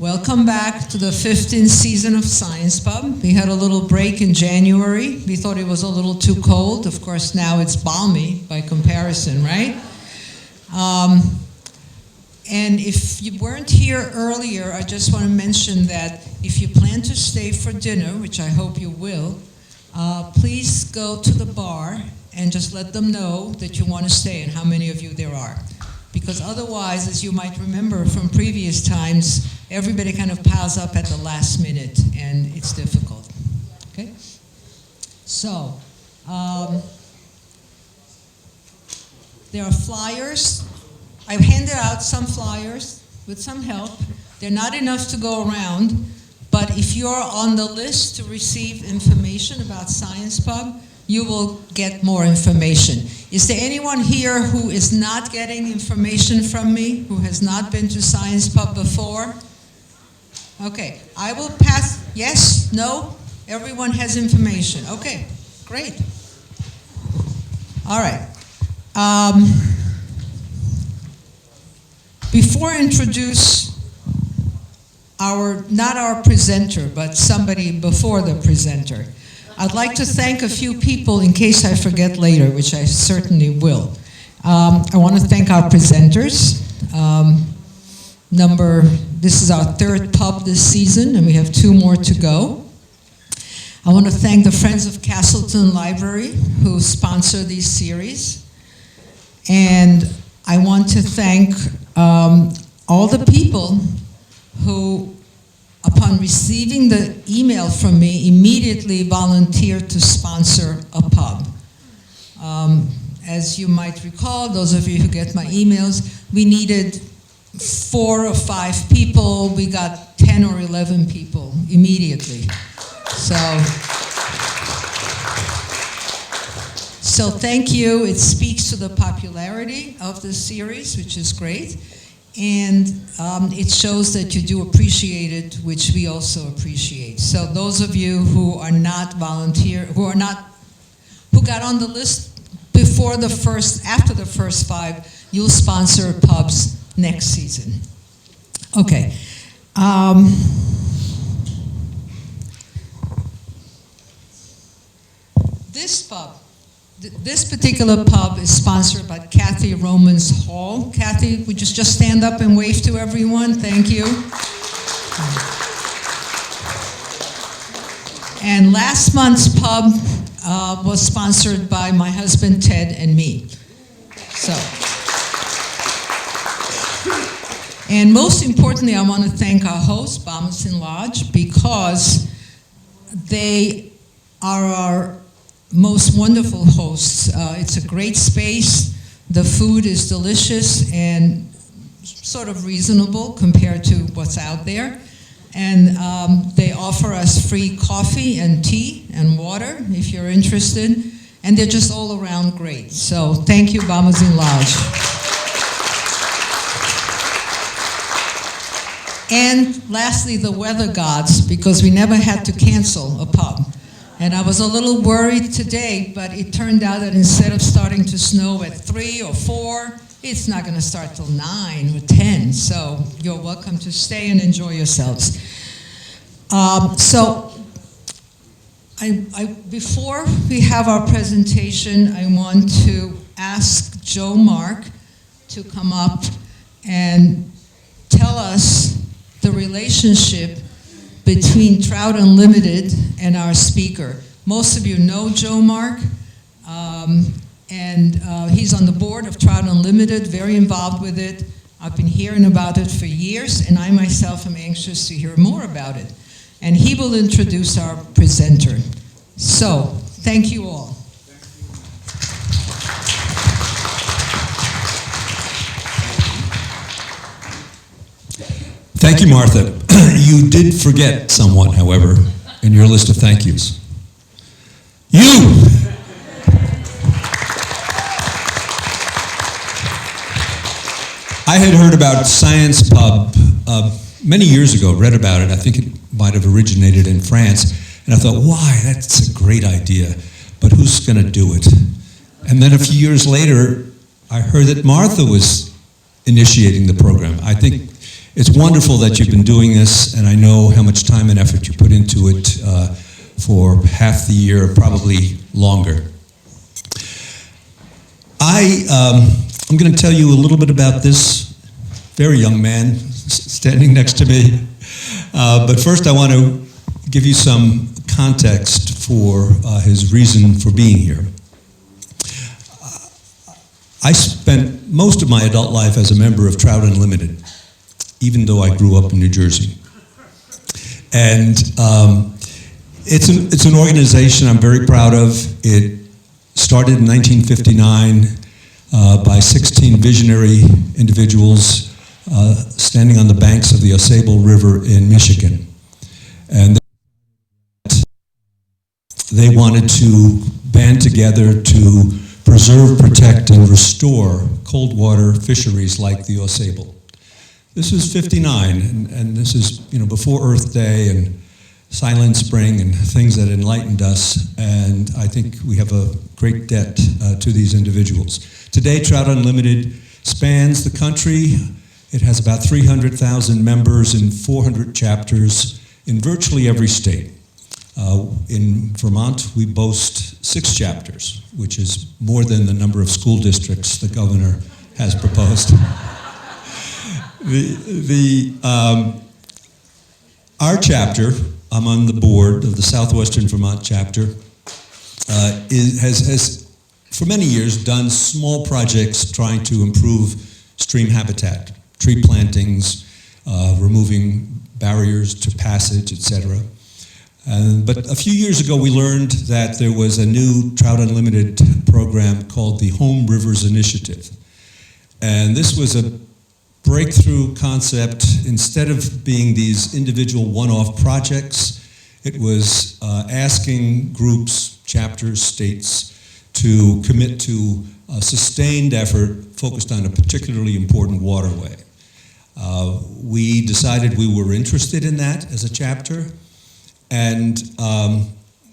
Welcome back to the 15th season of Science Pub. We had a little break in January. We thought it was a little too cold. Of course, now it's balmy by comparison, right? And if you weren't here earlier, I just want to mention that if you plan to stay for dinner, which I hope you will, please go to the bar and just let them know that you want to stay and how many of you there are. Because otherwise, as you might remember from previous times, everybody kind of piles up at the last minute, and it's difficult. Okay? So, there are flyers. I've handed out some flyers with some help. They're not enough to go around, but if you're on the list to receive information about Science Pub, you will get more information. Is there anyone here who is not getting information from me, who has not been to Science Pub before? Okay, I will pass, yes, no? Everyone has information. Okay, great. All right. Before I introduce not our presenter, but somebody before the presenter, I'd like to thank a few people in case I forget later, which I certainly will. I want to thank our presenters. This is our third pub this season, and we have 2 more to go. I want to thank the Friends of Castleton Library who sponsor these series. And I want to thank all the people who, upon receiving the email from me, immediately volunteered to sponsor a pub. As you might recall, those of you who get my emails, we needed 4 or 5 people. We got 10 or 11 people immediately. So thank you. It speaks to the popularity of the series, which is great. And it shows that you do appreciate it, which we also appreciate. So those of you who are not who got on the list after the first 5, you'll sponsor pubs next season. Okay. This particular pub is sponsored by Kathy Romans Hall. Kathy, would you just stand up and wave to everyone? Thank you. And last month's pub was sponsored by my husband Ted and me. And most importantly, I want to thank our host, Bommelson Lodge, because they are our most wonderful hosts. It's a great space. The food is delicious and sort of reasonable compared to what's out there. And they offer us free coffee and tea and water if you're interested. And they're just all around great. So thank you, Bommelson Lodge. And lastly, the weather gods, because we never had to cancel a pub. And I was a little worried today, but it turned out that instead of starting to snow at 3 or 4, it's not going to start till 9 or 10. So you're welcome to stay and enjoy yourselves. Before we have our presentation, I want to ask Joe Mark to come up and tell us the relationship between Trout Unlimited and our speaker. Most of you know Joe Mark, and he's on the board of Trout Unlimited, very involved with it. I've been hearing about it for years, and I myself am anxious to hear more about it. And he will introduce our presenter. So, thank you all. Thank you, Martha. You did forget someone, however, in your list of thank yous. You! I had heard about Science Pub many years ago, read about it. I think it might have originated in France. And I thought, why? That's a great idea. But who's going to do it? And then a few years later, I heard that Martha was initiating the program. I think It's wonderful that you've been doing this, and I know how much time and effort you put into it for half the year, probably longer. I'm going to tell you a little bit about this very young man standing next to me. But first I want to give you some context for his reason for being here. I spent most of my adult life as a member of Trout Unlimited, even though I grew up in New Jersey. And it's an organization I'm very proud of. It started in 1959 by 16 visionary individuals standing on the banks of the Osable River in Michigan. And they wanted to band together to preserve, protect, and restore cold water fisheries like the Osable. This was 59, and this is before Earth Day and Silent Spring and things that enlightened us, and I think we have a great debt to these individuals. Today, Trout Unlimited spans the country. It has about 300,000 members in 400 chapters in virtually every state. In Vermont, we boast 6 chapters, which is more than the number of school districts the governor has proposed. Our chapter, I'm on the board of the Southwestern Vermont chapter, has for many years done small projects trying to improve stream habitat, tree plantings, removing barriers to passage, etc. But a few years ago, we learned that there was a new Trout Unlimited program called the Home Rivers Initiative. And this was a breakthrough concept. Instead of being these individual one-off projects, it was asking groups, chapters, states to commit to a sustained effort focused on a particularly important waterway. We decided we were interested in that as a chapter, and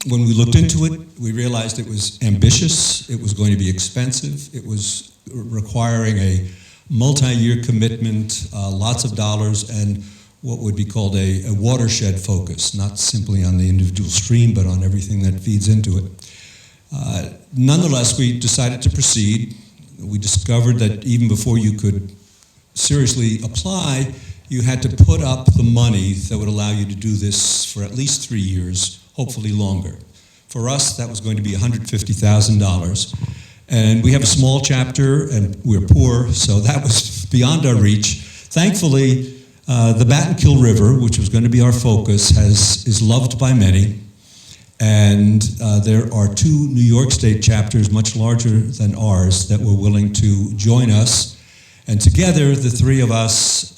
when we looked into it, we realized it was ambitious, it was going to be expensive, it was requiring a multi-year commitment, lots of dollars, and what would be called a watershed focus, not simply on the individual stream, but on everything that feeds into it. Nonetheless, we decided to proceed. We discovered that even before you could seriously apply, you had to put up the money that would allow you to do this for at least 3 years, hopefully longer. For us, that was going to be $150,000. And we have a small chapter, and we're poor, so that was beyond our reach. Thankfully, the Battenkill River, which was going to be our focus, is loved by many. And there are 2 New York State chapters, much larger than ours, that were willing to join us. And together, the 3 of us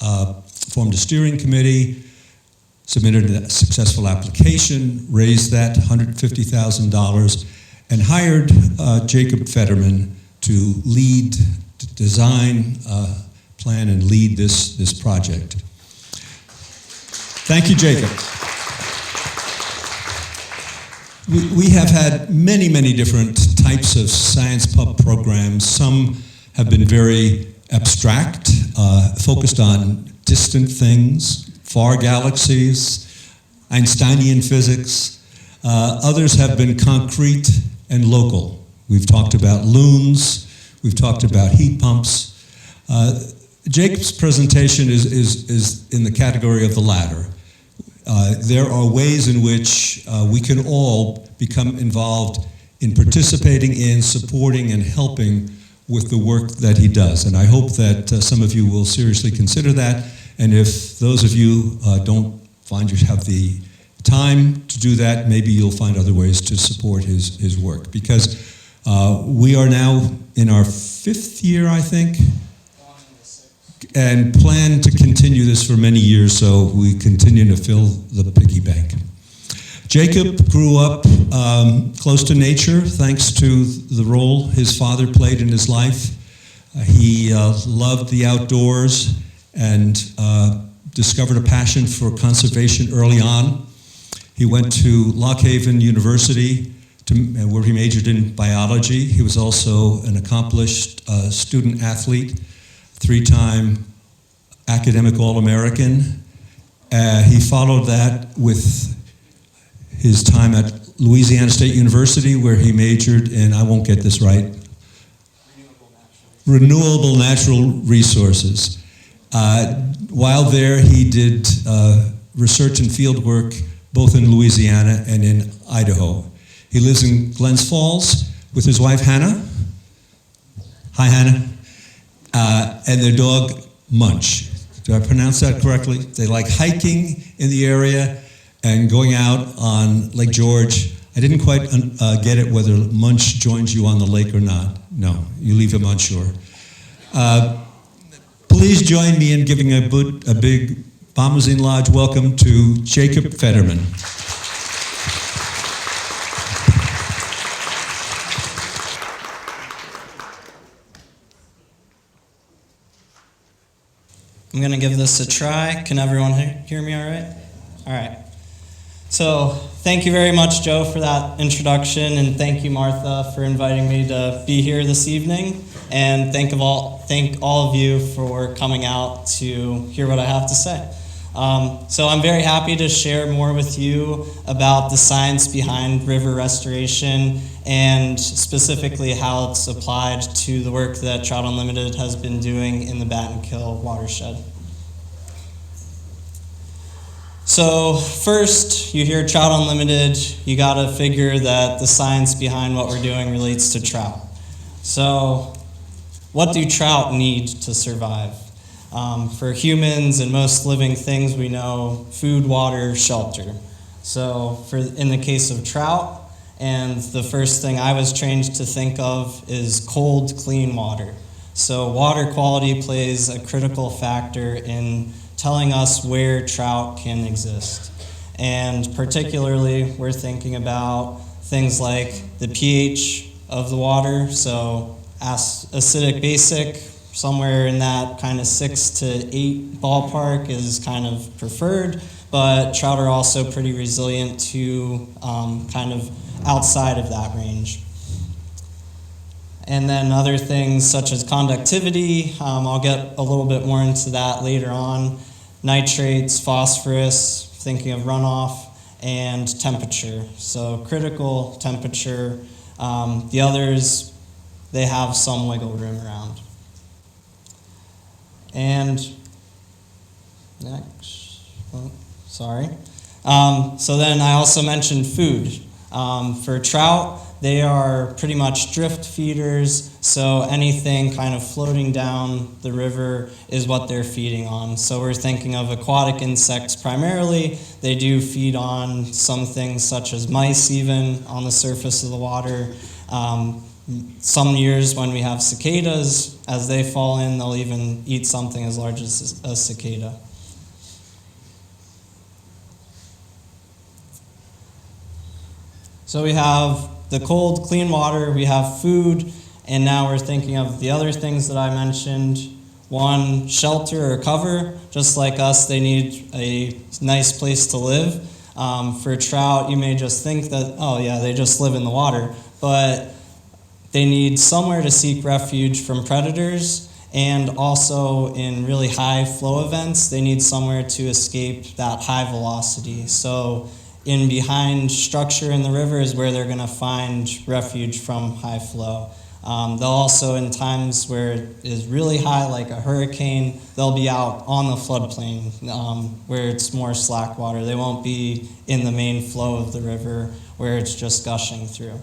formed a steering committee, submitted a successful application, raised that $150,000, and hired Jacob Fetterman to lead, to design, plan, and lead this project. Thank you, Jacob. We have had many, many different types of science pub programs. Some have been very abstract, focused on distant things, far galaxies, Einsteinian physics. Others have been concrete and local. We've talked about loons, we've talked about heat pumps. Jacob's presentation is in the category of the latter. There are ways in which we can all become involved in participating in, supporting, and helping with the work that he does. And I hope that some of you will seriously consider that. And if those of you don't find you have the time to do that, maybe you'll find other ways to support his work. Because we are now in our 5th year, I think, and plan to continue this for many years, so we continue to fill the piggy bank. Jacob grew up close to nature thanks to the role his father played in his life. He loved the outdoors and discovered a passion for conservation early on. He went to Lock Haven University where he majored in biology. He was also an accomplished student athlete, 3-time academic All-American. He followed that with his time at Louisiana State University, where he majored in, I won't get this right, renewable natural resources. While there, he did research and field work both in Louisiana and in Idaho. He lives in Glens Falls with his wife, Hannah. Hi, Hannah. And their dog, Munch. Do I pronounce that correctly? They like hiking in the area and going out on Lake George. I didn't quite get it whether Munch joins you on the lake or not. No, you leave him on shore. Please join me in giving a big Bombazine Lodge welcome to Jacob Fetterman. I'm going to give this a try. Can everyone hear me all right? All right. So thank you very much, Joe, for that introduction, and thank you, Martha, for inviting me to be here this evening. And thank all of you for coming out to hear what I have to say. So I'm very happy to share more with you about the science behind river restoration and specifically how it's applied to the work that Trout Unlimited has been doing in the Battenkill watershed. So first, you hear Trout Unlimited, you gotta figure that the science behind what we're doing relates to trout. So what do trout need to survive? For humans and most living things, we know food, water, shelter. So in the case of trout, and the first thing I was trained to think of is cold, clean water. So water quality plays a critical factor in telling us where trout can exist. And particularly, we're thinking about things like the pH of the water, so acidic, basic, somewhere in that kind of 6 to 8 ballpark is kind of preferred, but trout are also pretty resilient to kind of outside of that range. And then other things such as conductivity, I'll get a little bit more into that later on. Nitrates, phosphorus, thinking of runoff, and temperature. So critical temperature. The others, they have some wiggle room around. And next, sorry. So then I also mentioned food. For trout, they are pretty much drift feeders, so anything kind of floating down the river is what they're feeding on. So we're thinking of aquatic insects primarily. They do feed on some things such as mice even on the surface of the water. Some years when we have cicadas, as they fall in, they'll even eat something as large as a cicada. So we have the cold, clean water, we have food, and now we're thinking of the other things that I mentioned. One, shelter or cover. Just like us, they need a nice place to live. For trout, you may just think that, oh yeah, they just live in the water, but they need somewhere to seek refuge from predators, and also in really high flow events, they need somewhere to escape that high velocity. So in behind structure in the river is where they're going to find refuge from high flow. They'll also, in times where it is really high, like a hurricane, they'll be out on the floodplain where it's more slack water. They won't be in the main flow of the river where it's just gushing through.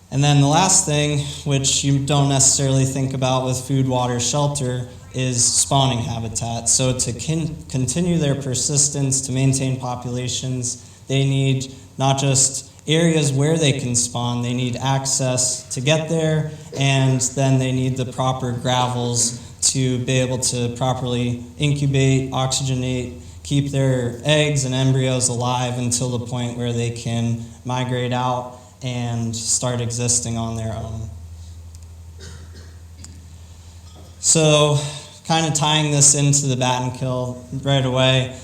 And then the last thing, which you don't necessarily think about with food, water, shelter, is spawning habitat. So to continue their persistence, to maintain populations, they need not just areas where they can spawn, they need access to get there, and then they need the proper gravels to be able to properly incubate, oxygenate, keep their eggs and embryos alive until the point where they can migrate out and start existing on their own. So, kind of tying this into the Battenkill right away,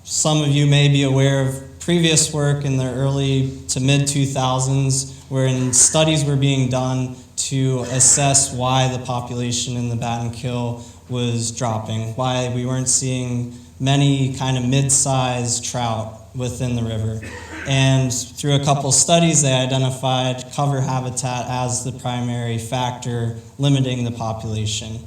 some of you may be aware of previous work in the early to mid-2000s wherein studies were being done to assess why the population in the Battenkill was dropping, why we weren't seeing many kind of mid-sized trout within the river. And through a couple studies, they identified cover habitat as the primary factor limiting the population.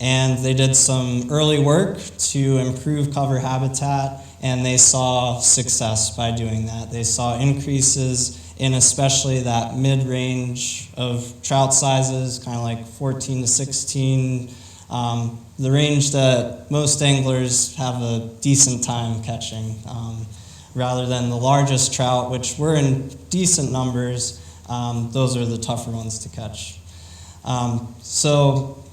And they did some early work to improve cover habitat, and they saw success by doing that. They saw increases in especially that mid-range of trout sizes, kind of like 14 to 16, the range that most anglers have a decent time catching, rather than the largest trout, which were in decent numbers. Those are the tougher ones to catch. So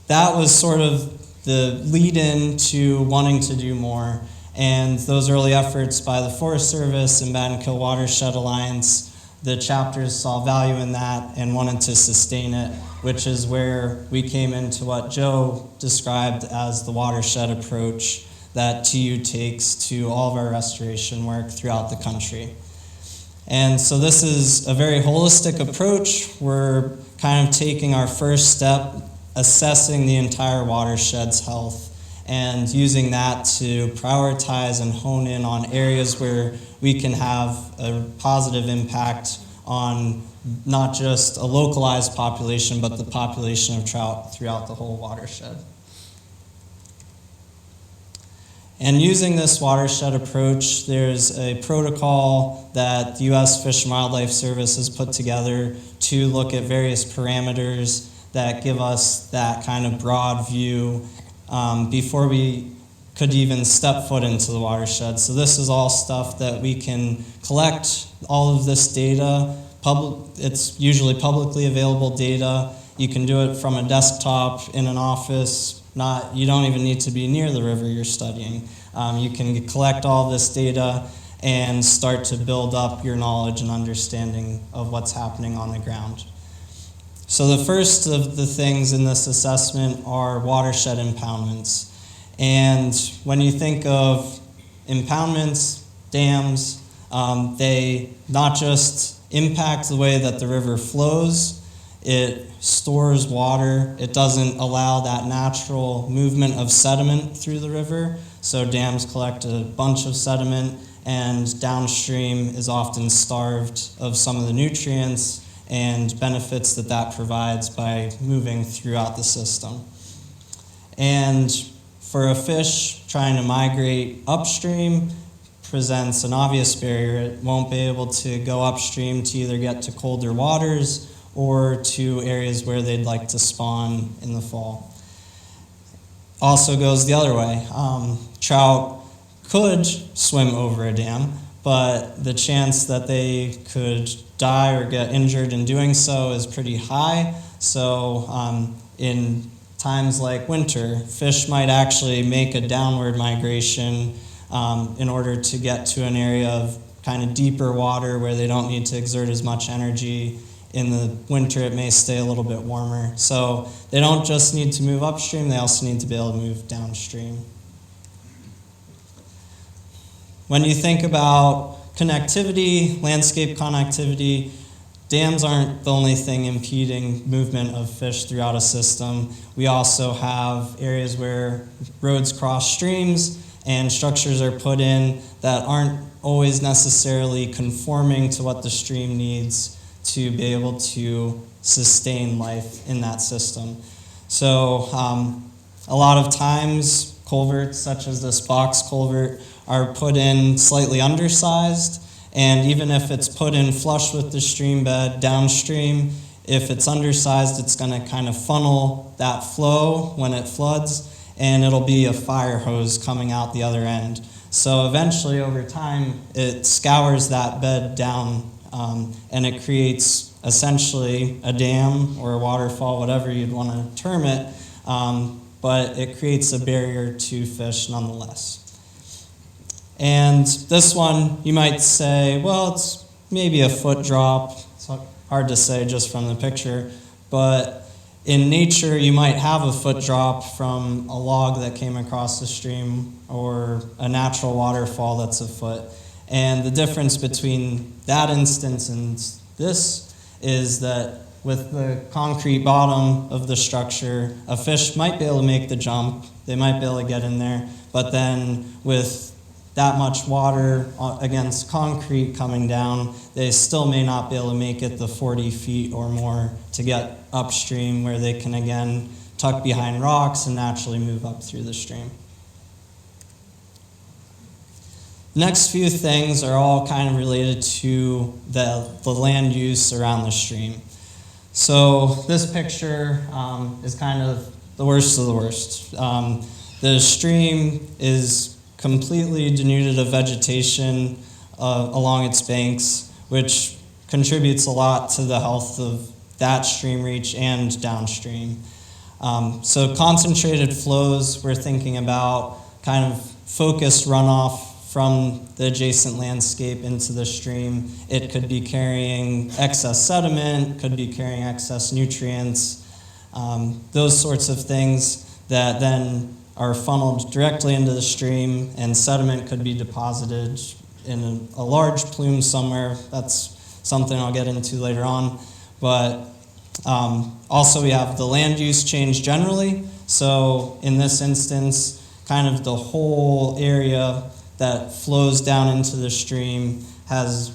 that was sort of the lead-in to wanting to do more. And those early efforts by the Forest Service and Battenkill Watershed Alliance, the chapters saw value in that and wanted to sustain it, which is where we came into what Joe described as the watershed approach that TU takes to all of our restoration work throughout the country. And so this is a very holistic approach. We're kind of taking our first step, assessing the entire watershed's health, and using that to prioritize and hone in on areas where we can have a positive impact on not just a localized population, but the population of trout throughout the whole watershed. And using this watershed approach, there's a protocol that the U.S. Fish and Wildlife Service has put together to look at various parameters that give us that kind of broad view before we could even step foot into the watershed. So this is all stuff that we can collect, all of this data. It's usually publicly available data. You can do it from a desktop in an office. You don't even need to be near the river you're studying. You can collect all this data and start to build up your knowledge and understanding of what's happening on the ground. So the first of the things in this assessment are watershed impoundments. And when you think of impoundments, dams, they not just impact the way that the river flows, it stores water. It doesn't allow that natural movement of sediment through the river. So dams collect a bunch of sediment, and downstream is often starved of some of the nutrients and benefits that that provides by moving throughout the system. And for a fish trying to migrate upstream presents an obvious barrier. It won't be able to go upstream to either get to colder waters or to areas where they'd like to spawn in the fall. Also goes the other way. Trout could swim over a dam, but the chance that they could die or get injured in doing so is pretty high. So in times like winter, fish might actually make a downward migration in order to get to an area of kind of deeper water where they don't need to exert as much energy. In the winter, it may stay a little bit warmer. So they don't just need to move upstream, they also need to be able to move downstream. When you think about connectivity, landscape connectivity, dams aren't the only thing impeding movement of fish throughout a system. We also have areas where roads cross streams and structures are put in that aren't always necessarily conforming to what the stream needs to be able to sustain life in that system. So a lot of times culverts such as this box culvert are put in slightly undersized, and even if it's put in flush with the stream bed downstream, if it's undersized, it's going to kind of funnel that flow when it floods, and it'll be a fire hose coming out the other end. So eventually over time it scours that bed down, and it creates essentially a dam or a waterfall, whatever you'd want to term it, but it creates a barrier to fish nonetheless. And this one, you might say, well, it's maybe a foot drop. It's hard to say just from the picture, but in nature, you might have a foot drop from a log that came across the stream or a natural waterfall that's a foot. And the difference between that instance and this is that with the concrete bottom of the structure, a fish might be able to make the jump. They might be able to get in there. But then with that much water against concrete coming down, they still may not be able to make it the 40 feet or more to get upstream, where they can again tuck behind rocks and naturally move up through the stream. The next few things are all kind of related to the land use around the stream. So this picture is kind of the worst of the worst. The stream is completely denuded of vegetation along its banks, which contributes a lot to the health of that stream reach and downstream. So concentrated flows, we're thinking about kind of focused runoff from the adjacent landscape into the stream. It could be carrying excess sediment, could be carrying excess nutrients, those sorts of things that then are funneled directly into the stream, and sediment could be deposited in a large plume somewhere. That's something I'll get into later on. But also we have the land use change generally. So in this instance, kind of the whole area that flows down into the stream has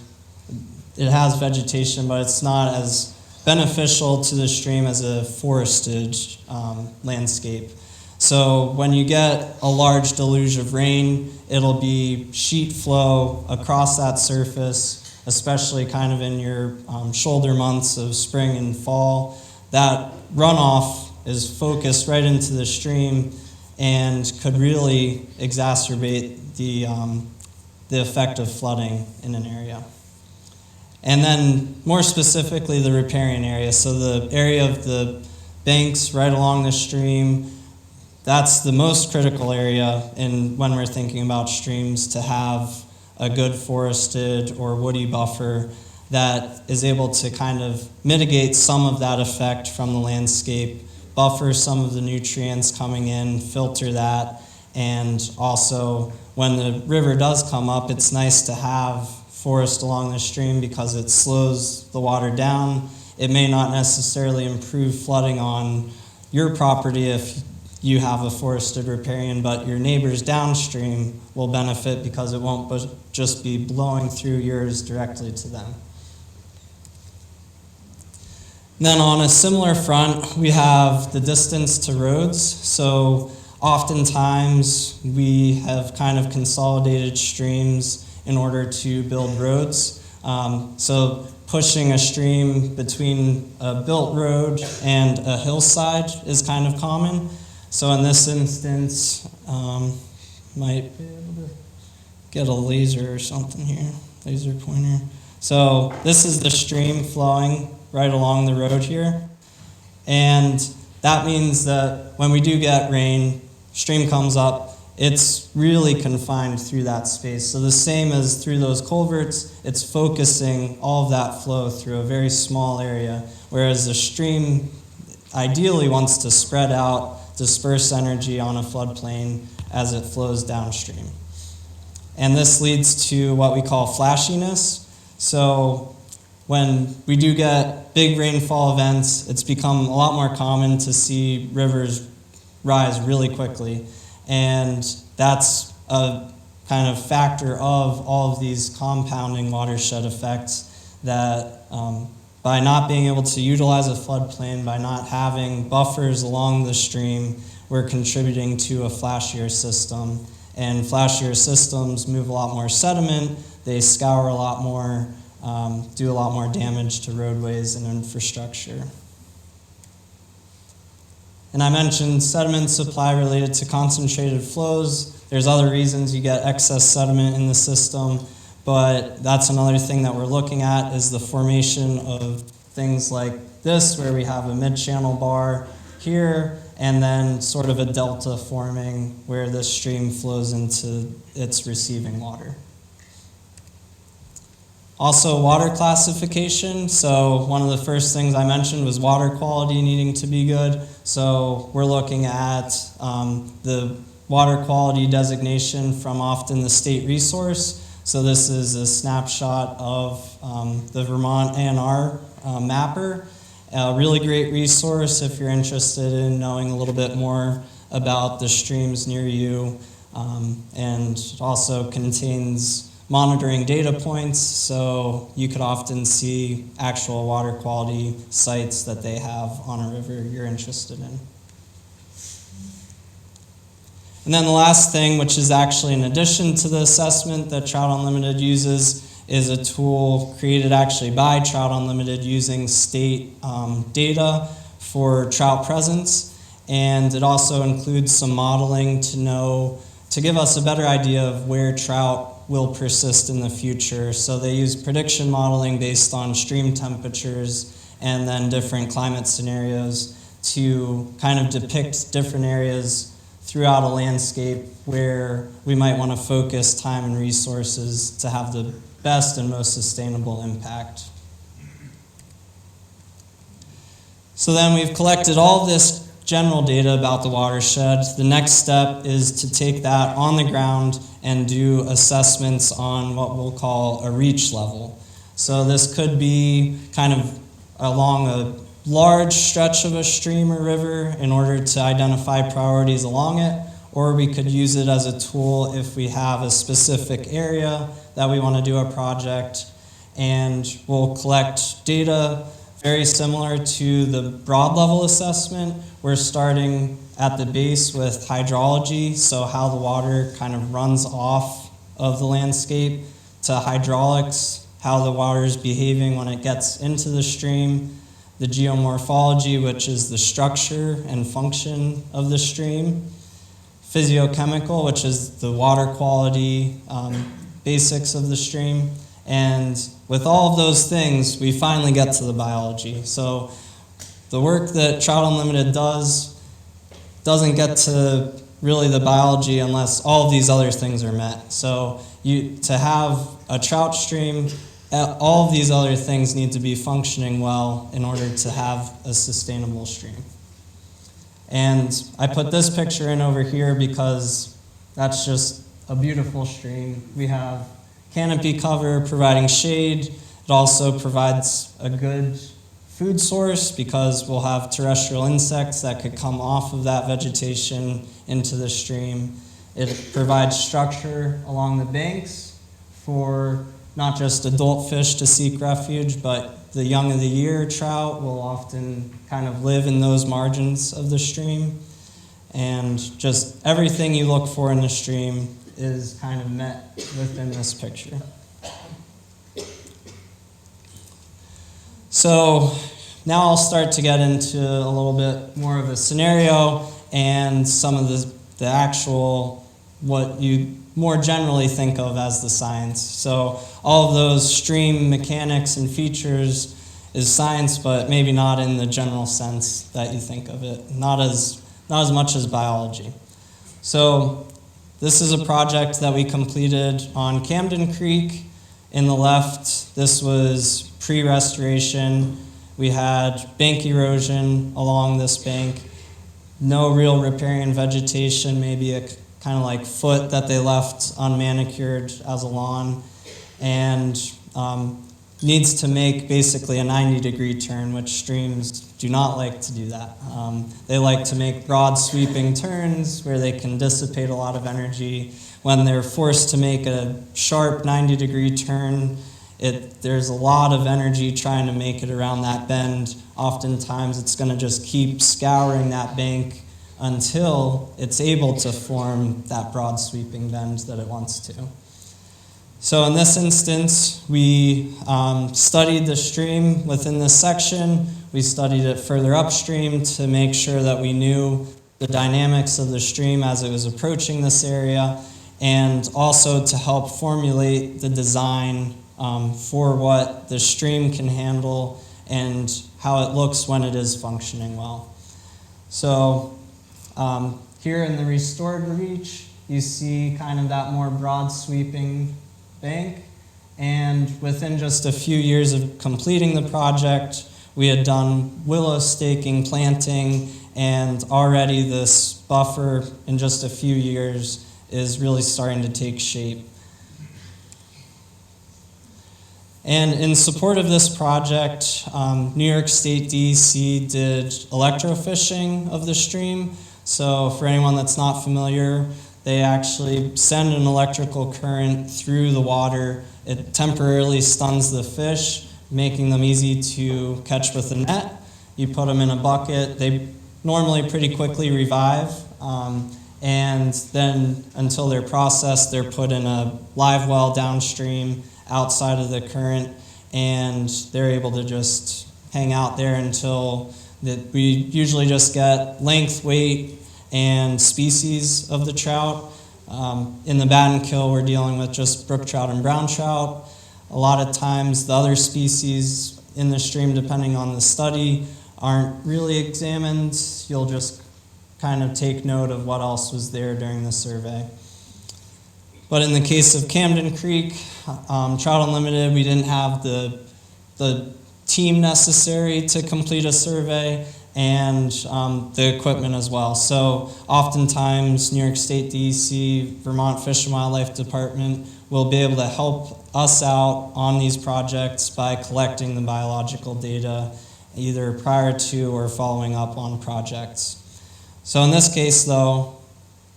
vegetation, but it's not as beneficial to the stream as a forested landscape. So when you get a large deluge of rain, it'll be sheet flow across that surface, especially kind of in your shoulder months of spring and fall. That runoff is focused right into the stream and could really exacerbate the effect of flooding in an area. And then more specifically, the riparian area. So the area of the banks right along the stream, that's the most critical area when we're thinking about streams, to have a good forested or woody buffer that is able to kind of mitigate some of that effect from the landscape, buffer some of the nutrients coming in, filter that, and also when the river does come up, it's nice to have forest along the stream because it slows the water down. It may not necessarily improve flooding on your property if you have a forested riparian, but your neighbors downstream will benefit because it won't just be blowing through yours directly to them. Then on a similar front, we have the distance to roads. So oftentimes we have kind of consolidated streams in order to build roads. So pushing a stream between a built road and a hillside is kind of common. So in this instance, might be able to get a laser or something here, laser pointer. So this is the stream flowing right along the road here. And that means that when we do get rain, stream comes up, it's really confined through that space. So the same as through those culverts, it's focusing all of that flow through a very small area, whereas the stream ideally wants to spread out, disperse energy on a floodplain as it flows downstream. And this leads to what we call flashiness. So when we do get big rainfall events, it's become a lot more common to see rivers rise really quickly. And that's a kind of factor of all of these compounding watershed effects that by not being able to utilize a floodplain, by not having buffers along the stream, we're contributing to a flashier system. And flashier systems move a lot more sediment, they scour a lot more, do a lot more damage to roadways and infrastructure. And I mentioned sediment supply related to concentrated flows. There's other reasons you get excess sediment in the system, but that's another thing that we're looking at is the formation of things like this, where we have a mid-channel bar here, and then sort of a delta forming where the stream flows into its receiving water. Also, water classification. So one of the first things I mentioned was water quality needing to be good. So we're looking at the water quality designation from often the state resource. So this is a snapshot of the Vermont ANR mapper. A really great resource if you're interested in knowing a little bit more about the streams near you, and also contains monitoring data points, so you could often see actual water quality sites that they have on a river you're interested in. And then the last thing, which is actually in addition to the assessment that Trout Unlimited uses, is a tool created actually by Trout Unlimited using state data for trout presence. And it also includes some modeling to give us a better idea of where trout will persist in the future. So they use prediction modeling based on stream temperatures and then different climate scenarios to kind of depict different areas throughout a landscape where we might want to focus time and resources to have the best and most sustainable impact. So then we've collected all this general data about the watershed. The next step is to take that on the ground and do assessments on what we'll call a reach level. So this could be kind of along a large stretch of a stream or river in order to identify priorities along it, or we could use it as a tool if we have a specific area that we want to do a project, and we'll collect data very similar to the broad level assessment. We're starting at the base with hydrology, so how the water kind of runs off of the landscape, to hydraulics, how the water is behaving when it gets into the stream, the geomorphology, which is the structure and function of the stream, physiochemical, which is the water quality basics of the stream. And with all of those things, we finally get to the biology. So the work that Trout Unlimited doesn't get to really the biology unless all of these other things are met. So to have a trout stream, all of these other things need to be functioning well in order to have a sustainable stream. And I put this picture in over here because that's just a beautiful stream. We have canopy cover providing shade. It also provides a good food source because we'll have terrestrial insects that could come off of that vegetation into the stream. It provides structure along the banks for not just adult fish to seek refuge, but the young of the year trout will often kind of live in those margins of the stream. And just everything you look for in the stream is kind of met within this picture. So now I'll start to get into a little bit more of a scenario and some of the actual, what you more generally think of as the science. So all of those stream mechanics and features is science, but maybe not in the general sense that you think of it, not as much as biology. So this is a project that we completed on Camden Creek. In the left, this was pre-restoration. We had bank erosion along this bank, no real riparian vegetation, maybe a kind of like foot that they left unmanicured as a lawn, and needs to make basically a 90-degree turn, which streams do not like to do that. They like to make broad sweeping turns where they can dissipate a lot of energy. When they're forced to make a sharp 90-degree turn, there's a lot of energy trying to make it around that bend. Oftentimes it's going to just keep scouring that bank until it's able to form that broad sweeping bend that it wants to. So in this instance, we studied the stream within this section. We studied it further upstream to make sure that we knew the dynamics of the stream as it was approaching this area, and also to help formulate the design for what the stream can handle and how it looks when it is functioning well. So here in the restored reach, you see kind of that more broad sweeping bank, and within just a few years of completing the project, we had done willow staking, planting, and already this buffer in just a few years is really starting to take shape. And in support of this project, New York State DEC did electrofishing of the stream. So for anyone that's not familiar, they actually send an electrical current through the water. It temporarily stuns the fish, making them easy to catch with a net. You put them in a bucket. They normally pretty quickly revive. And then until they're processed, they're put in a live well downstream outside of the current, and they're able to just hang out there until we usually just get length, weight, and species of the trout. In the bat and kill, we're dealing with just brook trout and brown trout. A lot of times the other species in the stream, depending on the study, aren't really examined. You'll just kind of take note of what else was there during the survey. But in the case of Camden Creek, Trout Unlimited, we didn't have the team necessary to complete a survey and the equipment as well. So oftentimes, New York State DEC, Vermont Fish and Wildlife Department will be able to help us out on these projects by collecting the biological data either prior to or following up on projects. So in this case, though,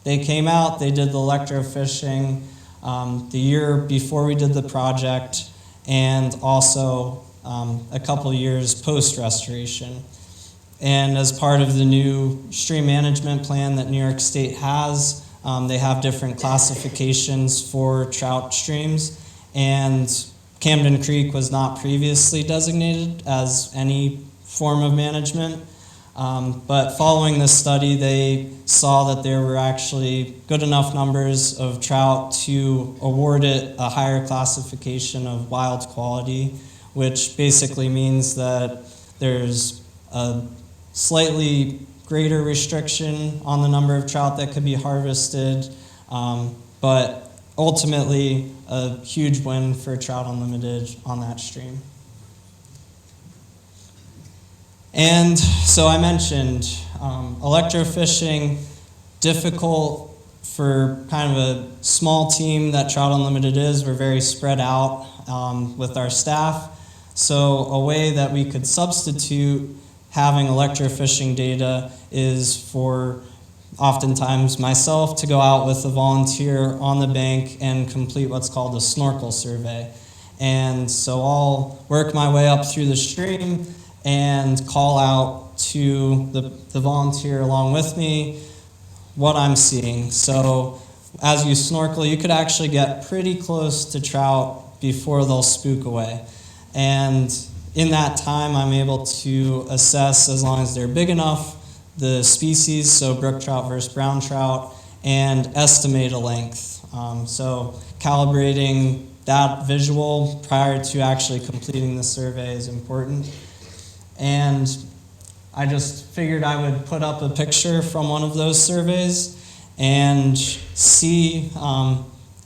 they came out, they did the electrofishing the year before we did the project, and also a couple years post-restoration. And as part of the new stream management plan that New York State has, they have different classifications for trout streams, and Camden Creek was not previously designated as any form of management. But following this study, they saw that there were actually good enough numbers of trout to award it a higher classification of wild quality, which basically means that there's a slightly greater restriction on the number of trout that could be harvested, but ultimately a huge win for Trout Unlimited on that stream. And so I mentioned electrofishing, difficult for kind of a small team that Trout Unlimited is. We're very spread out with our staff. So a way that we could substitute having electrofishing data is for oftentimes myself to go out with a volunteer on the bank and complete what's called a snorkel survey. And so I'll work my way up through the stream and call out to the volunteer along with me what I'm seeing. So as you snorkel, you could actually get pretty close to trout before they'll spook away. And in that time, I'm able to assess, as long as they're big enough, the species, so brook trout versus brown trout, and estimate a length. So calibrating that visual prior to actually completing the survey is important. And I just figured I would put up a picture from one of those surveys and see,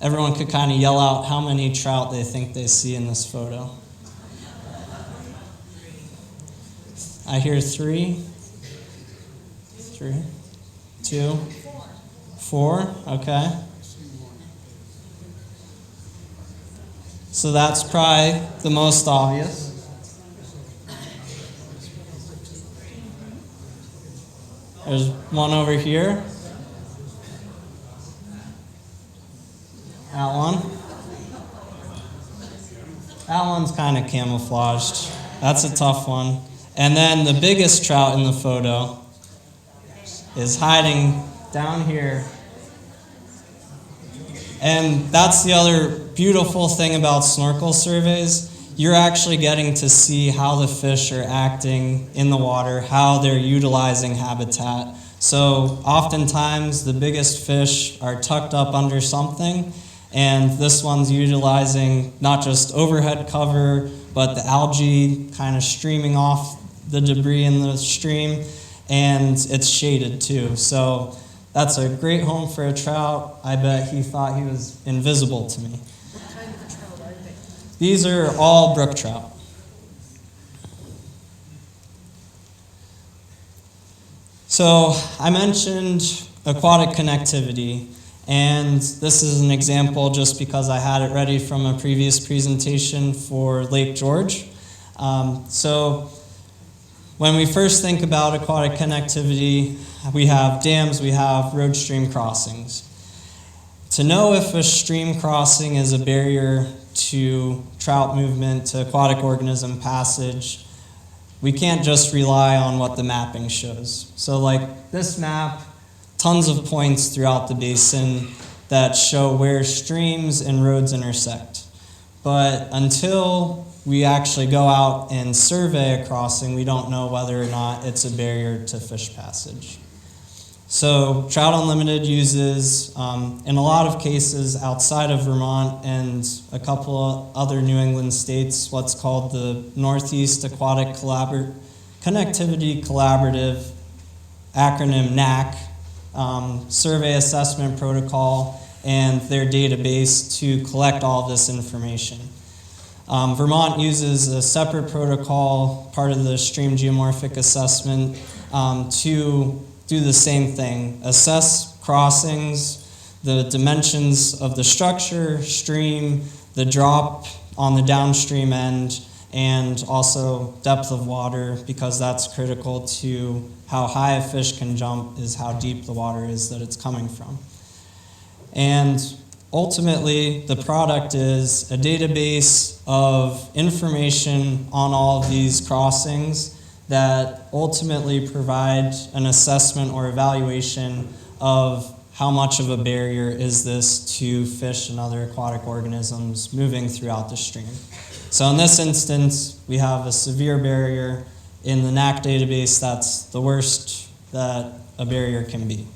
everyone could kind of yell out how many trout they think they see in this photo. I hear 3, 2, 4, okay. So that's probably the most obvious. There's one over here. That one. That one's kind of camouflaged. That's a tough one. And then the biggest trout in the photo is hiding down here. And that's the other beautiful thing about snorkel surveys. You're actually getting to see how the fish are acting in the water, how they're utilizing habitat. So oftentimes the biggest fish are tucked up under something, and this one's utilizing not just overhead cover, but the algae kind of streaming off the debris in the stream, and it's shaded too. So that's a great home for a trout. I bet he thought he was invisible to me. These are all brook trout. So I mentioned aquatic connectivity, And this is an example just because I had it ready from a previous presentation for Lake George. So when we first think about aquatic connectivity, we have dams, we have road stream crossings. To know if a stream crossing is a barrier to trout movement, to aquatic organism passage, we can't just rely on what the mapping shows. So like this map, tons of points throughout the basin that show where streams and roads intersect. But until we actually go out and survey a crossing, we don't know whether or not it's a barrier to fish passage. So Trout Unlimited uses, in a lot of cases outside of Vermont and a couple of other New England states, what's called the Northeast Aquatic Connectivity Collaborative, acronym NAC, survey assessment protocol, and their database to collect all of this information. Vermont uses a separate protocol, part of the stream geomorphic assessment, to do the same thing, assess crossings, the dimensions of the structure, stream, the drop on the downstream end, and also depth of water, because that's critical to how high a fish can jump is how deep the water is that it's coming from. And ultimately, the product is a database of information on all of these crossings that ultimately provide an assessment or evaluation of how much of a barrier is this to fish and other aquatic organisms moving throughout the stream. So in this instance, we have a severe barrier. In the NAC database, that's the worst that a barrier can be.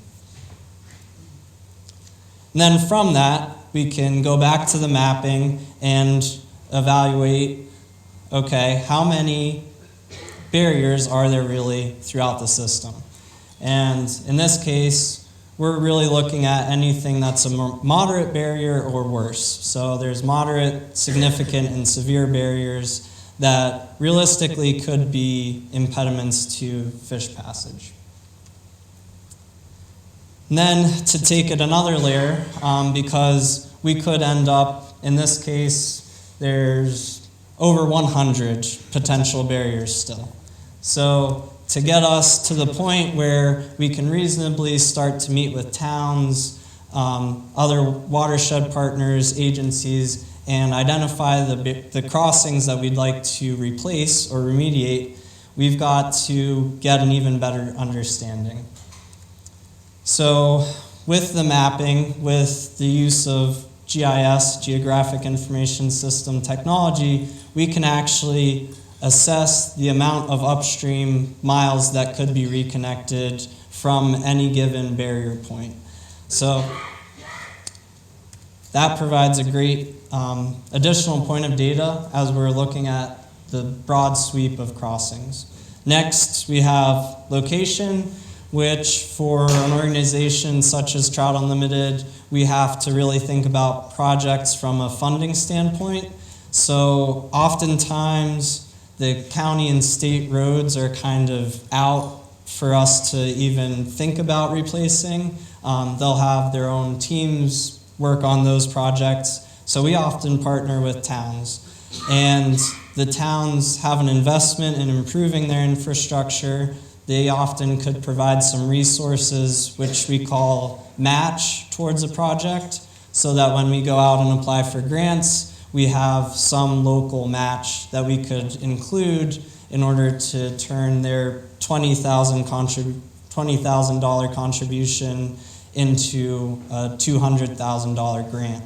And then from that, we can go back to the mapping and evaluate, okay, how many barriers are there really throughout the system? And in this case, we're really looking at anything that's a moderate barrier or worse. So there's moderate, significant, and severe barriers that realistically could be impediments to fish passage. And then to take it another layer, because we could end up, in this case, there's over 100 potential barriers still. So to get us to the point where we can reasonably start to meet with towns, other watershed partners, agencies, and identify the crossings that we'd like to replace or remediate, we've got to get an even better understanding. So with the mapping, with the use of GIS, Geographic Information System technology, we can actually assess the amount of upstream miles that could be reconnected from any given barrier point. So that provides a great additional point of data as we're looking at the broad sweep of crossings. Next, we have location, which for an organization such as Trout Unlimited, we have to really think about projects from a funding standpoint. So oftentimes, the county and state roads are kind of out for us to even think about replacing. They'll have their own teams work on those projects. So we often partner with towns. And the towns have an investment in improving their infrastructure. They often could provide some resources, which we call match towards a project, so that when we go out and apply for grants, we have some local match that we could include in order to turn their $20,000 contribution into a $200,000 grant.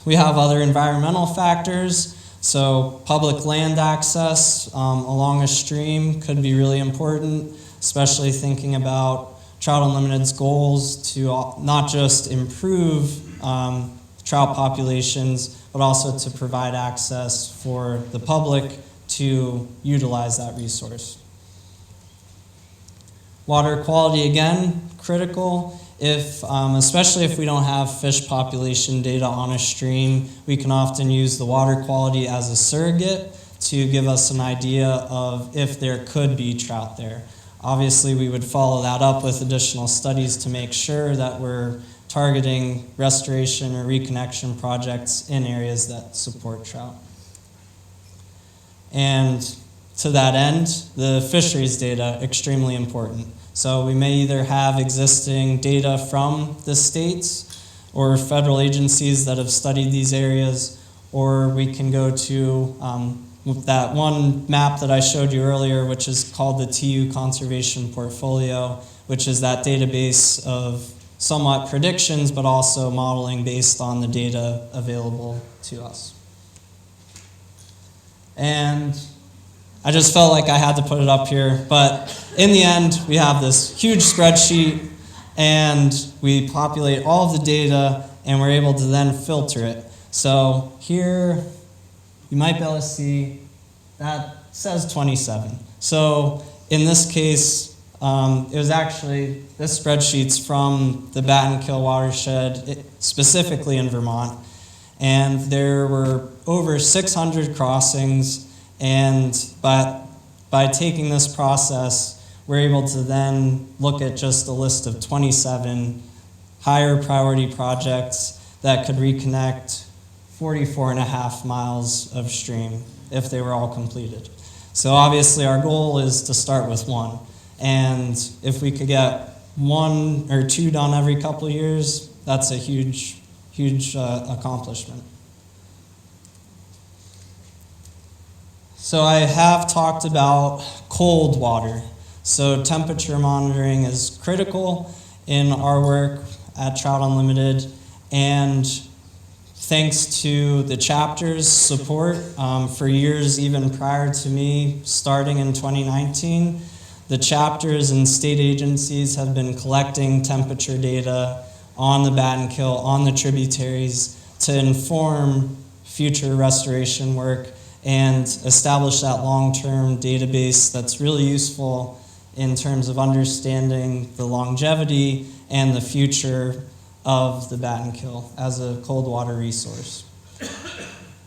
We have other environmental factors. So public land access along a stream could be really important, especially thinking about Trout Unlimited's goals to not just improve trout populations, but also to provide access for the public to utilize that resource. Water quality, again, critical. Especially if we don't have fish population data on a stream, we can often use the water quality as a surrogate to give us an idea of if there could be trout there. Obviously, we would follow that up with additional studies to make sure that we're targeting restoration or reconnection projects in areas that support trout. And to that end, the fisheries data, extremely important. So we may either have existing data from the states or federal agencies that have studied these areas, or we can go to that one map that I showed you earlier, which is called the TU Conservation Portfolio, which is that database of somewhat predictions, but also modeling based on the data available to us. And I just felt like I had to put it up here, but in the end, we have this huge spreadsheet, and we populate all of the data, and we're able to then filter it. So here, you might be able to see that says 27. So in this case, it was actually, this spreadsheet's from the Battenkill watershed, specifically in Vermont. And there were over 600 crossings, and by taking this process, we're able to then look at just a list of 27 higher priority projects that could reconnect 44.5 miles of stream if they were all completed. So obviously our goal is to start with one. And if we could get 1 or 2 done every couple of years, that's a huge accomplishment. So I have talked about cold water. So temperature monitoring is critical in our work at Trout Unlimited, and thanks to the chapter's support for years even prior to me starting in 2019, the chapters and state agencies have been collecting temperature data on the Battenkill, on the tributaries, to inform future restoration work and establish that long-term database that's really useful in terms of understanding the longevity and the future of the Battenkill as a cold water resource.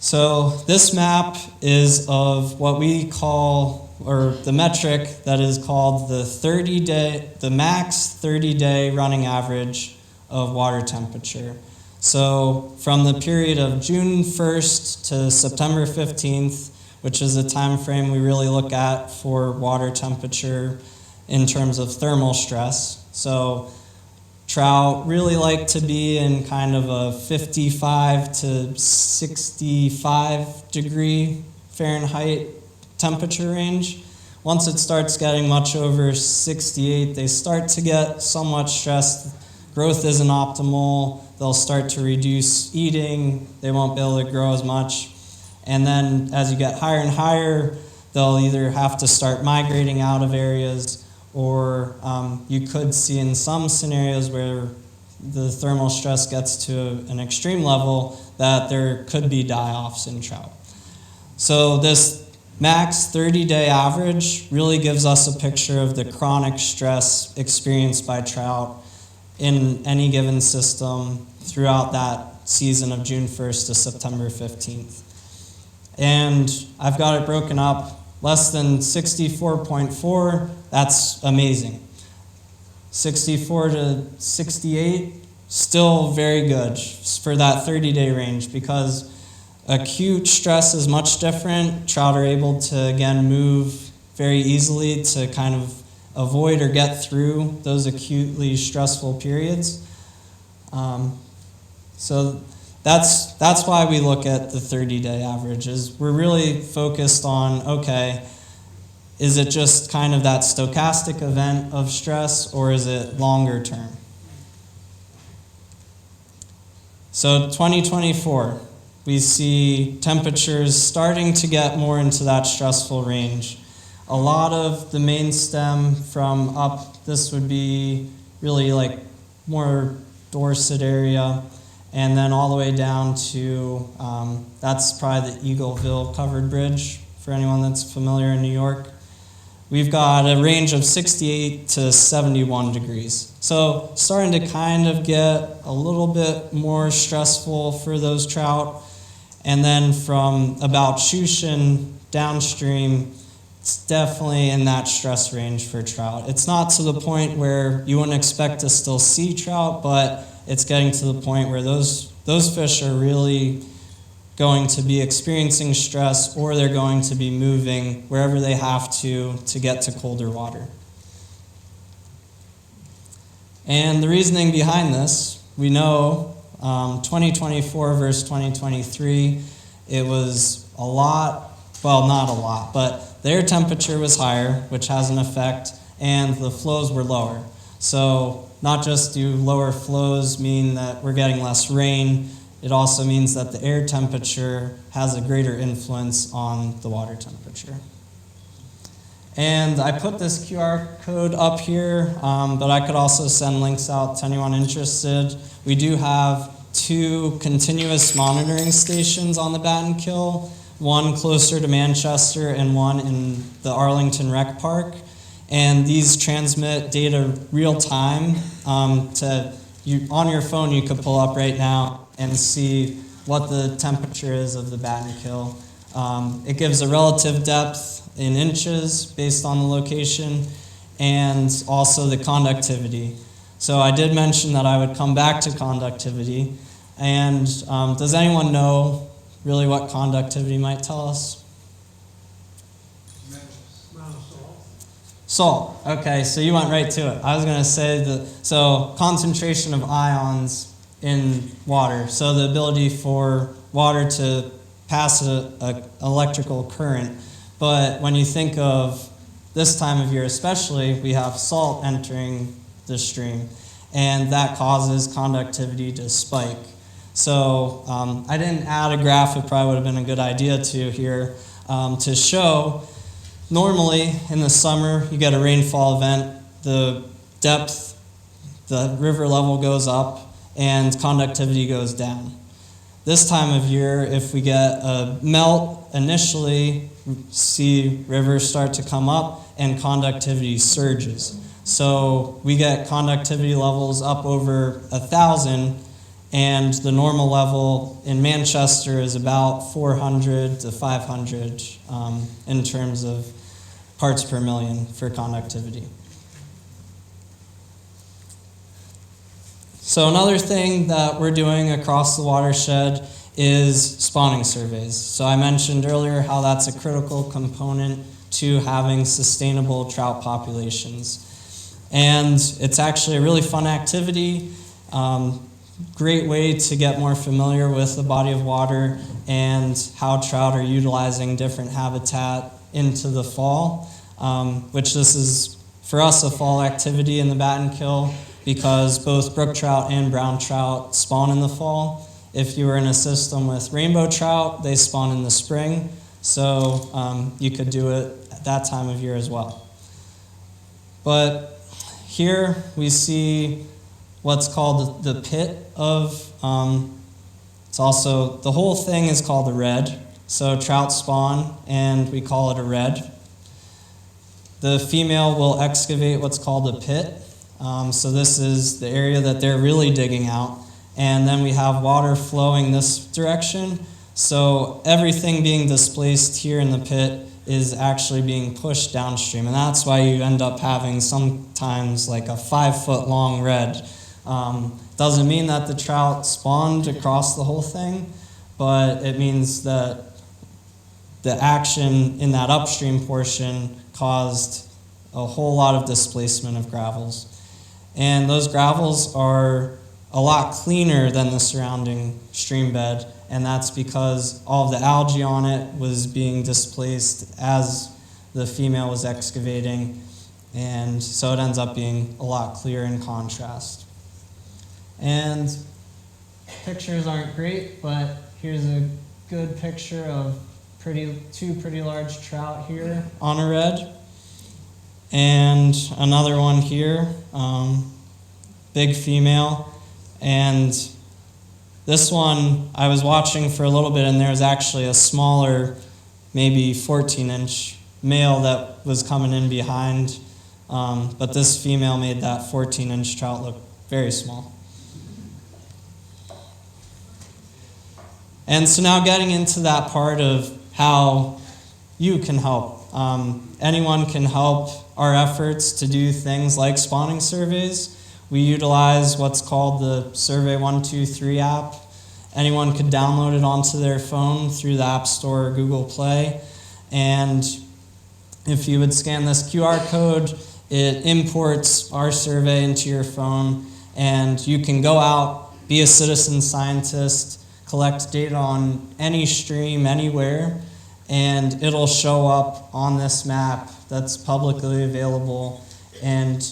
So this map is of what we call, or the metric that is called the max 30-day running average of water temperature. So from the period of June 1st to September 15th, which is a time frame we really look at for water temperature in terms of thermal stress. So trout really like to be in kind of a 55 to 65 degree Fahrenheit temperature range. Once it starts getting much over 68, they start to get somewhat stressed. Growth isn't optimal. They'll start to reduce eating. They won't be able to grow as much. And then as you get higher and higher, they'll either have to start migrating out of areas, or you could see in some scenarios where the thermal stress gets to an extreme level that there could be die-offs in trout. So this max 30-day average really gives us a picture of the chronic stress experienced by trout in any given system throughout that season of June 1st to September 15th. And I've got it broken up. Less than 64.4, that's amazing. 64 to 68, still very good for that 30-day range, because acute stress is much different. Trout are able to, again, move very easily to kind of avoid or get through those acutely stressful periods. So that's why we look at the 30-day averages. We're really focused on, okay, is it just kind of that stochastic event of stress, or is it longer term? So 2024, we see temperatures starting to get more into that stressful range. A lot of the main stem from up, this would be really like more Dorset area, and then all the way down to, that's probably the Eagleville covered bridge for anyone that's familiar in New York. We've got a range of 68 to 71 degrees. So starting to kind of get a little bit more stressful for those trout. And then from about Shushan downstream, it's definitely in that stress range for trout. It's not to the point where you wouldn't expect to still see trout, but it's getting to the point where those fish are really going to be experiencing stress, or they're going to be moving wherever they have to get to colder water. And the reasoning behind this, we know 2024 versus 2023, it was a lot, well, not a lot, but the air temperature was higher, which has an effect, and the flows were lower. So not just do lower flows mean that we're getting less rain, it also means that the air temperature has a greater influence on the water temperature. And I put this QR code up here, but I could also send links out to anyone interested. We do have 2 continuous monitoring stations on the Battenkill, one closer to Manchester and one in the Arlington Rec Park. And these transmit data real time. On your phone, you could pull up right now and see what the temperature is of the Battenkill. It gives a relative depth in inches based on the location, and also the conductivity. So I did mention that I would come back to conductivity. And does anyone know really what conductivity might tell us? Salt. Okay, so you went right to it. I was going to say so concentration of ions in water. So the ability for water to pass an electrical current. But when you think of this time of year especially, we have salt entering the stream, and that causes conductivity to spike. So I didn't add a graph, it probably would have been a good idea to here, to show normally in the summer you get a rainfall event, the depth, the river level goes up, and conductivity goes down. This time of year, if we get a melt initially, see rivers start to come up and conductivity surges. So we get conductivity levels up over 1,000, and the normal level in Manchester is about 400 to 500 in terms of parts per million for conductivity. So another thing that we're doing across the watershed is spawning surveys. So I mentioned earlier how that's a critical component to having sustainable trout populations. And it's actually a really fun activity, great way to get more familiar with the body of water and how trout are utilizing different habitat into the fall, which this is, for us, a fall activity in the Battenkill because both brook trout and brown trout spawn in the fall. If you were in a system with rainbow trout, they spawn in the spring, so you could do it at that time of year as well. But here we see what's called the pit of, it's also, the whole thing is called a red. So trout spawn, and we call it a red. The female will excavate what's called a pit. So this is the area that they're really digging out. And then we have water flowing this direction. So everything being displaced here in the pit is actually being pushed downstream. And that's why you end up having sometimes like a 5-foot long red. Doesn't mean that the trout spawned across the whole thing, but it means that the action in that upstream portion caused a whole lot of displacement of gravels. And those gravels are a lot cleaner than the surrounding stream bed, and that's because all of the algae on it was being displaced as the female was excavating, and so it ends up being a lot clearer in contrast. And pictures aren't great, but here's a good picture of two pretty large trout here on a red, and another one here, big female. And this one I was watching for a little bit, and there was actually a smaller, maybe 14-inch male that was coming in behind, but this female made that 14-inch trout look very small. And so now getting into that part of how you can help Anyone can help our efforts to do things like spawning surveys. We utilize what's called the Survey 123 app. Anyone could download it onto their phone through the App Store or Google Play. And if you would scan this QR code, it imports our survey into your phone, and you can go out, be a citizen scientist, collect data on any stream, anywhere, and it'll show up on this map that's publicly available. And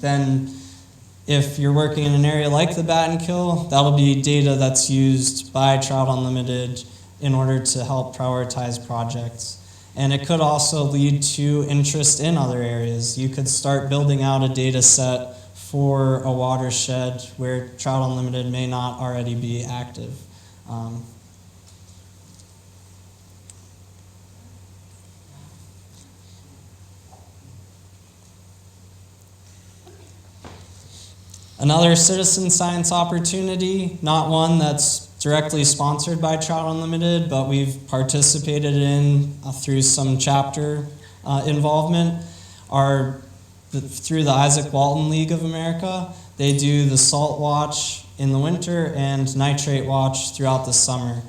then if you're working in an area like the Bat and Kill, that'll be data that's used by Trout Unlimited in order to help prioritize projects. And it could also lead to interest in other areas. You could start building out a data set for a watershed where Trout Unlimited may not already be active. Another citizen science opportunity, not one that's directly sponsored by Trout Unlimited, but we've participated in through some chapter involvement, are through the Isaac Walton League of America. They do the salt watch in the winter and nitrate watch throughout the summer.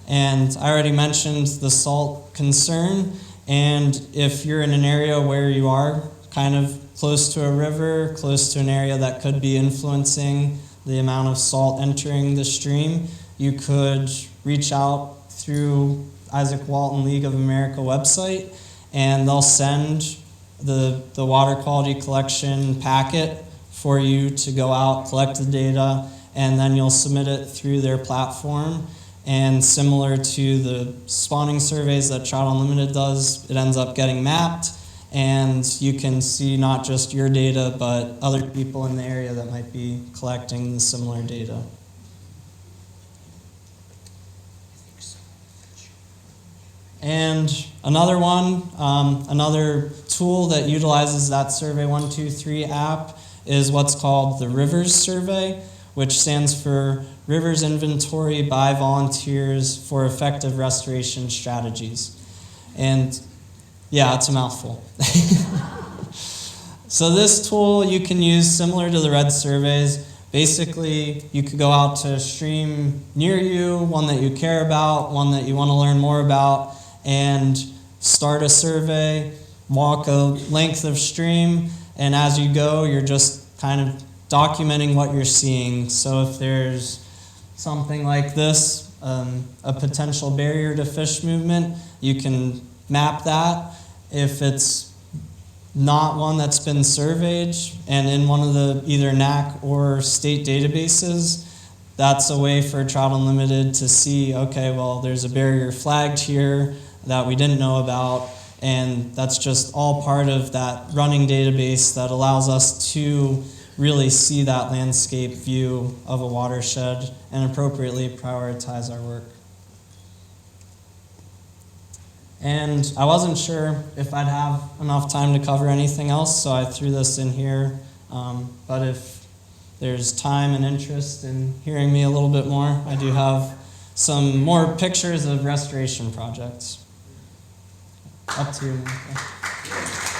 And I already mentioned the salt concern, and if you're in an area where you are kind of close to a river, close to an area that could be influencing the amount of salt entering the stream, you could reach out through Isaac Walton League of America website, and they'll send the water quality collection packet for you to go out, collect the data, and then you'll submit it through their platform. And similar to the spawning surveys that Trout Unlimited does, it ends up getting mapped, and you can see not just your data, but other people in the area that might be collecting the similar data. And another one, another tool that utilizes that Survey 123 app is what's called the Rivers Survey, which stands for Rivers Inventory by Volunteers for Effective Restoration Strategies. And yeah, it's a mouthful. So this tool you can use similar to the red surveys. Basically, you could go out to a stream near you, one that you care about, one that you want to learn more about, and start a survey, walk a length of stream, and as you go, you're just kind of documenting what you're seeing. So if there's something like this, a potential barrier to fish movement, you can map that. If it's not one that's been surveyed and in one of the either NAC or state databases, that's a way for Trout Unlimited to see, okay, well, there's a barrier flagged here that we didn't know about, and that's just all part of that running database that allows us to really see that landscape view of a watershed and appropriately prioritize our work. And I wasn't sure if I'd have enough time to cover anything else, so I threw this in here. But if there's time and interest in hearing me a little bit more, I do have some more pictures of restoration projects. Up to you, Monica.